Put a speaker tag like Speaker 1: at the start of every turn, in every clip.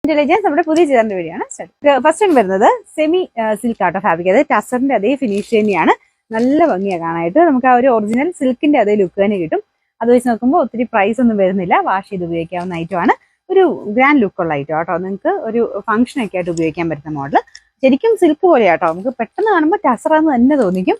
Speaker 1: Intelligence നമ്മുടെ പുതിയ ചെയ്തതിന്റെ വഴിയാണ്. ഫസ്റ്റ് വരുന്നത് സെമി സിൽക്ക് ആട്ടോ ഫാബ്രിക്. അതായത് ടസറിന്റെ അതേ ഫിനിഷ് തന്നെയാണ്. നല്ല ഭംഗിയാണ് കാണാനായിട്ട്. നമുക്ക് ആ ഒരു ഒറിജിനൽ സിൽക്കിന്റെ അതേ ലുക്ക് തന്നെ കിട്ടും. അത് വെച്ച് നോക്കുമ്പോൾ ഒത്തിരി പ്രൈസ് ഒന്നും വരുന്നില്ല. വാഷ് ചെയ്ത് ഉപയോഗിക്കാവുന്ന ഐറ്റമാണ്. ഒരു ഗ്രാൻഡ് ലുക്കുള്ള ഐറ്റം ആട്ടോ. നിങ്ങൾക്ക് ഒരു ഫംഗ്ഷൻ ഒക്കെ ആയിട്ട് ഉപയോഗിക്കാൻ പറ്റുന്ന മോഡൽ. ശരിക്കും സിൽക്ക് പോലെയാട്ടോ. നമുക്ക് പെട്ടെന്ന് കാണുമ്പോൾ ടസറാന്ന് തന്നെ തോന്നിക്കും.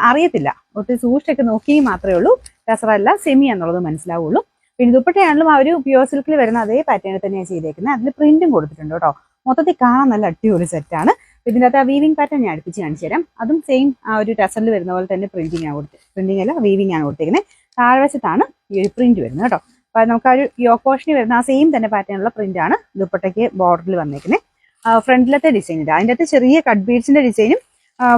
Speaker 1: അറിയത്തില്ല, ഒത്തിരി സൂക്ഷിച്ചൊക്കെ നോക്കി മാത്രമേ ഉള്ളൂ ടസറല്ല സെമി എന്നുള്ളത് മനസ്സിലാവുള്ളൂ. പിന്നെ ദുപ്പട്ടയാണെങ്കിലും ആ ഒരു പ്യുവർ സിൽക്കിൽ വരുന്ന അതേ പാറ്റേണിൽ തന്നെയാണ് ചെയ്തേക്കുന്നത്. അതിൽ പ്രിന്റും കൊടുത്തിട്ടുണ്ട് കേട്ടോ. മൊത്തത്തിൽ കാണാൻ നല്ല അടിപൊളി സെറ്റാണ്. ഇതിൻ്റെ അകത്ത് ആ വീവിംഗ് പാറ്റേൺ ഞാൻ അടുപ്പിച്ച് കാണിച്ചു തരാം. അതും സെയിം ആ ഒരു ടസറിൽ വരുന്ന പോലെ തന്നെ പ്രിന്റിംഗ് അല്ല വീവിംഗ് ആണ് കൊടുത്തേക്കുന്നത്. താഴ്വശത്താണ് ഈ ഒരു പ്രിന്റ് വരുന്നത് കേട്ടോ. അപ്പൊ നമുക്ക് ആ ഒരു യോക്ക് പോർഷനിൽ വരുന്ന ആ സെയിം തന്നെ പാറ്റേണുള്ള പ്രിന്റ് ആണ് ദുപ്പട്ടയ്ക്ക് ബോർഡറിൽ വന്നേക്കുന്നത്. ഫ്രണ്ടിലത്തെ ഡിസൈൻ ഇല്ല, അതിൻ്റെ അകത്ത് ചെറിയ കട്ട് ബീഡ്സിന്റെ ഡിസൈനും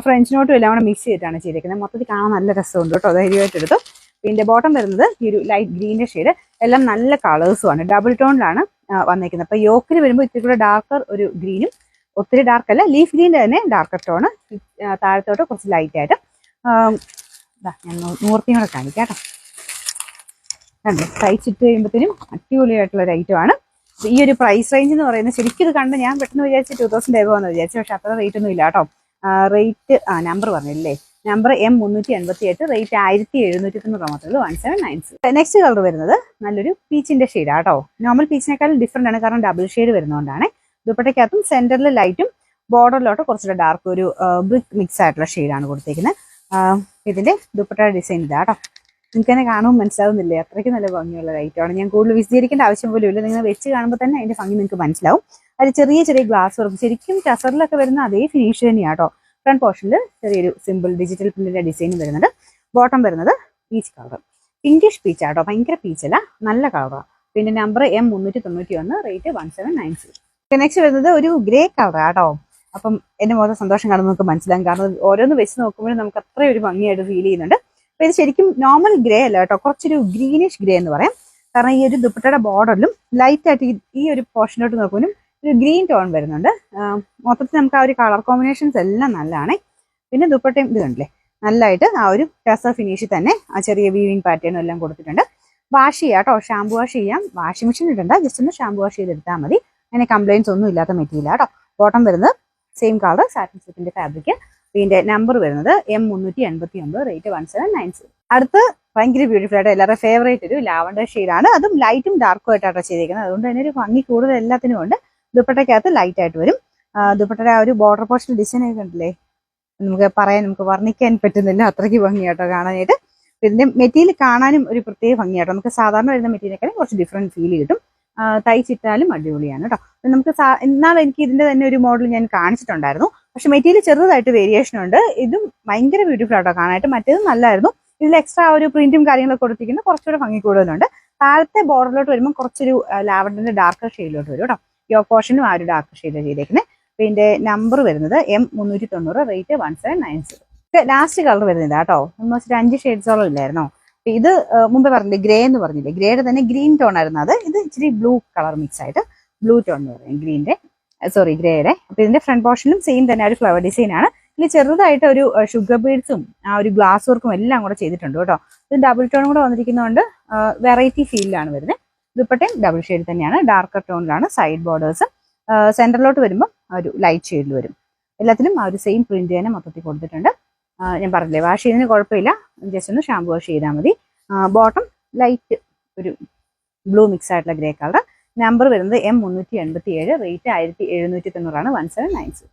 Speaker 1: ഫ്രഞ്ച് നോട്ടും എല്ലാം കൂടെ മിക്സ് ചെയ്തിട്ടാണ് ചെയ്തേക്കുന്നത്. മൊത്തത്തിൽ കാണാൻ നല്ല രസമുണ്ട് കേട്ടോ. ധൈര്യമായിട്ട് എടുത്തു. പിന്നെ ബോട്ടം വരുന്നത് ഈ ഒരു ലൈറ്റ് ഗ്രീനിന്റെ ഷെയ്ഡ്. എല്ലാം നല്ല കളേഴ്സുമാണ്. ഡബിൾ ടോണിലാണ് വന്നേക്കുന്നത്. അപ്പൊ യോക്കിൽ വരുമ്പോൾ ഇത്തിരി കൂടെ ഡാർക്കർ ഒരു ഗ്രീനും, ഒത്തിരി ഡാർക്ക് അല്ല, ലീഫ് ഗ്രീൻ്റെ തന്നെ ഡാർക്കർ ടോണ്. താഴത്തോട്ട് കുറച്ച് ലൈറ്റ് ആയിട്ട് ഞാൻ മൂർത്തിയും കൂടെ കാണിക്കാം കേട്ടോ. കണ്ടോ, തയ്ച്ചിട്ട് കഴിയുമ്പോഴത്തേനും അടിപൊളിയായിട്ടുള്ള ഒരു ഐറ്റമാണ്. ഈ ഒരു പ്രൈസ് റേഞ്ച് എന്ന് പറയുന്നത് ശരിക്കും ഇത് കണ്ട് ഞാൻ പെട്ടെന്ന് വിചാരിച്ച് 2000 എബോന്ന് വിചാരിച്ചു. പക്ഷെ അത്ര റേറ്റ് ഒന്നും ഇല്ല കേട്ടോ. റേറ്റ് നമ്പർ പറഞ്ഞില്ലേ, നമ്പർ M388, റേറ്റ് 1790 മാത്രമേ 1796. നെക്സ്റ്റ് കളർ വരുന്നത് നല്ലൊരു പീച്ചിന്റെ ഷെയ്ഡാണ് കേട്ടോ. നോർമൽ പീച്ചിനേക്കാളും ഡിഫറെന്റ് ആണ്, കാരണം ഡബിൾ ഷെയ്ഡ് വരുന്നതുകൊണ്ടാണ്. ദുപ്പട്ടയ്ക്കകത്തും സെന്ററിൽ ലൈറ്റും ബോർഡറിലോട്ട് കുറച്ചുകൂടെ ഡാർക്ക് ഒരു ബ്രിക്ക് മിക്സ് ആയിട്ടുള്ള ഷെയ്ഡാണ് കൊടുത്തേക്കുന്നത്. ഇതിന്റെ ദുപ്പട്ടയുടെ ഡിസൈൻ ഇതാ കേട്ടോ. നിങ്ങൾക്ക് തന്നെ കാണുമ്പോൾ മനസ്സിലാവുന്നില്ലേ, അത്രയ്ക്ക് നല്ല ഭംഗിയുള്ള ഐറ്റമാണ്. ഞാൻ കൂടുതൽ വിശദീകരിക്കേണ്ട ആവശ്യം പോലും ഇല്ല. നിങ്ങൾ വെച്ച് കാണുമ്പോൾ തന്നെ അതിന്റെ ഭംഗി നിങ്ങൾക്ക് മനസ്സിലാവും. അത് ചെറിയ ചെറിയ ഗ്ലാസ് വർക്ക്, ശരിക്കും ടസറിലൊക്കെ വരുന്ന അതേ ഫിനിഷ് തന്നെയാണ് കേട്ടോ. ഫ്രണ്ട് പോർഷനിൽ ചെറിയൊരു സിമ്പിൾ ഡിജിറ്റൽ പ്രിന്റിന്റെ ഡിസൈൻ വരുന്നുണ്ട്. ബോട്ടം വരുന്നത് പീച്ച് കളർ, പിങ്കിഷ് പീച്ച് ആട്ടോ. ഭയങ്കര പീച്ചല്ല, നല്ല കളറാണ്. പിന്നെ നമ്പർ M391, റേറ്റ് 1796. നെക്സ്റ്റ് വരുന്നത് ഒരു ഗ്രേ കളർ ആട്ടോ. അപ്പം എന്റെ മൊത്തം സന്തോഷം കാണുമ്പോൾ നമുക്ക് മനസ്സിലാകും, കാരണം ഓരോന്ന് വെച്ച് നോക്കുമ്പോഴും നമുക്ക് അത്ര ഒരു ഭംഗിയായിട്ട് ഫീൽ ചെയ്യുന്നുണ്ട്. അപ്പൊ ഇത് ശരിക്കും നോർമൽ ഗ്രേ അല്ല കേട്ടോ, കുറച്ചൊരു ഗ്രീനിഷ് ഗ്രേ എന്ന് പറയാം. കാരണം ഈ ഒരു ദുപ്പട്ടയുടെ ബോർഡറിലും ലൈറ്റ് ആയിട്ട് ഈ ഒരു പോർഷനിലോട്ട് നോക്കുമ്പോഴും ഒരു ഗ്രീൻ ടോൺ വരുന്നുണ്ട്. മൊത്തത്തിൽ നമുക്ക് ആ ഒരു കളർ കോമ്പിനേഷൻസ് എല്ലാം നല്ലതാണ്. പിന്നെ ദുപ്പട്ടയും ഇത് കണ്ടില്ലേ, നല്ലതായിട്ട് ആ ഒരു ടസർ ഫിനിഷിൽ തന്നെ ആ ചെറിയ വീവിംഗ് പാറ്റേണും എല്ലാം കൊടുത്തിട്ടുണ്ട്. വാഷ് ചെയ്യാം കേട്ടോ, ഷാമ്പു വാഷ് ചെയ്യാം. വാഷിംഗ് മെഷീൻ ഇടണ്ട, ജസ്റ്റ് ഒന്ന് ഷാമ്പു വാഷ് ചെയ്തെടുത്താൽ മതി. അങ്ങനെ കംപ്ലൈൻസ് ഒന്നും ഇല്ലാത്ത മെറ്റീരിയൽ കേട്ടോ. ബോട്ടം വരുന്നത് സെയിം കളർ സാറ്റിൻ സിൽക്കിന്റെ ഫാബ്രിക്. പിന്നെ നമ്പർ വരുന്നത് M389, റേറ്റ് 1796. അടുത്ത് ഭയങ്കര ബ്യൂട്ടിഫുൾ ആയിട്ട് എല്ലാവരുടെ ഫേവറേറ്റ് ഒരു ലാവണ്ടർ ഷെയ്ഡാണ്. അതും ലൈറ്റും ഡാർക്കും ആയിട്ടാണ് ചെയ്തിരിക്കുന്നത്. അതുകൊണ്ട് തന്നെ ഒരു ഭംഗി കൂടുതൽ എല്ലാത്തിനും ഉണ്ട്. ദുപ്പട്ടയ്ക്കകത്ത് ലൈറ്റ് ആയിട്ട് വരും. ദുപ്പട്ടയുടെ ആ ഒരു ബോർഡർ പോർഷൻ ഡിസൈൻ ഒക്കെ കണ്ടില്ലേ, നമുക്ക് വർണ്ണിക്കാൻ പറ്റുന്നില്ല, അത്രയ്ക്ക് ഭംഗിയാട്ടോ കാണാനായിട്ട്. ഇതിന്റെ മെറ്റീരിയൽ കാണാനും ഒരു പ്രത്യേക ഭംഗിയാട്ടോ. നമുക്ക് സാധാരണ വരുന്ന മെറ്റീരിയലൊക്കെ കുറച്ച് ഡിഫറെന്റ് ഫീൽ കിട്ടും. തയ്ച്ചിട്ടാലും അടിപൊളിയാണ് കേട്ടോ. നമുക്ക് എന്നാൽ എനിക്ക് ഇതിന്റെ തന്നെ ഒരു മോഡൽ ഞാൻ കാണിച്ചിട്ടുണ്ടായിരുന്നു. പക്ഷെ മെറ്റീരിയൽ ചെറുതായിട്ട് വേരിയേഷൻ ഉണ്ട്. ഇതും ഭയങ്കര ബ്യൂട്ടിഫുൾ ആട്ടോ കാണാനായിട്ട്. മറ്റേത് നല്ലായിരുന്നു. ഇതിൽ എക്സ്ട്രാ ഒരു പ്രിന്റും കാര്യങ്ങളൊക്കെ കൊടുത്തിരിക്കുന്നത് കുറച്ചുകൂടെ ഭംഗി കൂടുതലുണ്ട്. താഴത്തെ ബോർഡറിലോട്ട് വരുമ്പോൾ കുറച്ചൊരു ലാവണ്ടറിന്റെ ഡാർക്കർ ഷെയ്ഡിലോട്ട് വരും കേട്ടോ. യോക്ക് പോർഷനും ആ ഒരു ഡാർക്കർ ഷെയ്ഡ് ചെയ്തേക്കുന്നത്. പിന്നെ നമ്പർ വരുന്നത് M390, റേറ്റ് 1796. ലാസ്റ്റ് കളർ വരുന്നില്ല കേട്ടോ. ഓൾമോസ്റ്റ് 5 ഷെയ്ഡ്സോളം ഇല്ലായിരുന്നോ. ഇത് മുമ്പേ പറഞ്ഞില്ലേ ഗ്രേ എന്ന് പറഞ്ഞില്ലേ, ഗ്രേയുടെ തന്നെ ഗ്രീൻ ടോൺ ആയിരുന്നു അത്. ഇത് ഇച്ചിരി ബ്ലൂ കളർ മിക്സ് ആയിട്ട് ബ്ലൂ ടോൺ എന്ന് പറയും ഗ്രേയുടെ. അപ്പൊ ഇതിന്റെ ഫ്രണ്ട് പോർഷനിലും സെയിം തന്നെ ഒരു ഫ്ലവർ ഡിസൈൻ ആണ്. ഇതിൽ ചെറുതായിട്ട് ഒരു ഷുഗർ ബീഡ്സും ആ ഒരു ഗ്ലാസ് വർക്കും എല്ലാം കൂടെ ചെയ്തിട്ടുണ്ട് കേട്ടോ. ഇത് ഡബിൾ ടോൺ കൂടെ വന്നിരിക്കുന്നതുകൊണ്ട് വെറൈറ്റി ഫീലിലാണ് വരുന്നത്. ദുപ്പട്ടയും ഡബിൾ ഷെയ്ഡ് തന്നെയാണ്, ഡാർക്കർ ടോണിലാണ്. സൈഡ് ബോർഡേഴ്സ് സെന്ററിലോട്ട് വരുമ്പോൾ ഒരു ലൈറ്റ് ഷെയ്ഡിൽ വരും. എല്ലാത്തിലും ആ ഒരു സെയിം പ്രിന്റ് തന്നെ മൊത്തത്തിൽ കൊടുത്തിട്ടുണ്ട്. ഞാൻ പറഞ്ഞില്ലേ, വാഷ് ചെയ്യുന്നതിന് കുഴപ്പമില്ല, ജസ്റ്റ് ഒന്ന് ഷാമ്പു വാഷ് ചെയ്താൽ മതി. ബോട്ടം ലൈറ്റ് ഒരു ബ്ലൂ മിക്സ് ആയിട്ടുള്ള ഗ്രേ കളർ. നമ്പർ വരുന്നത് M387, റേറ്റ് 1790, 1796.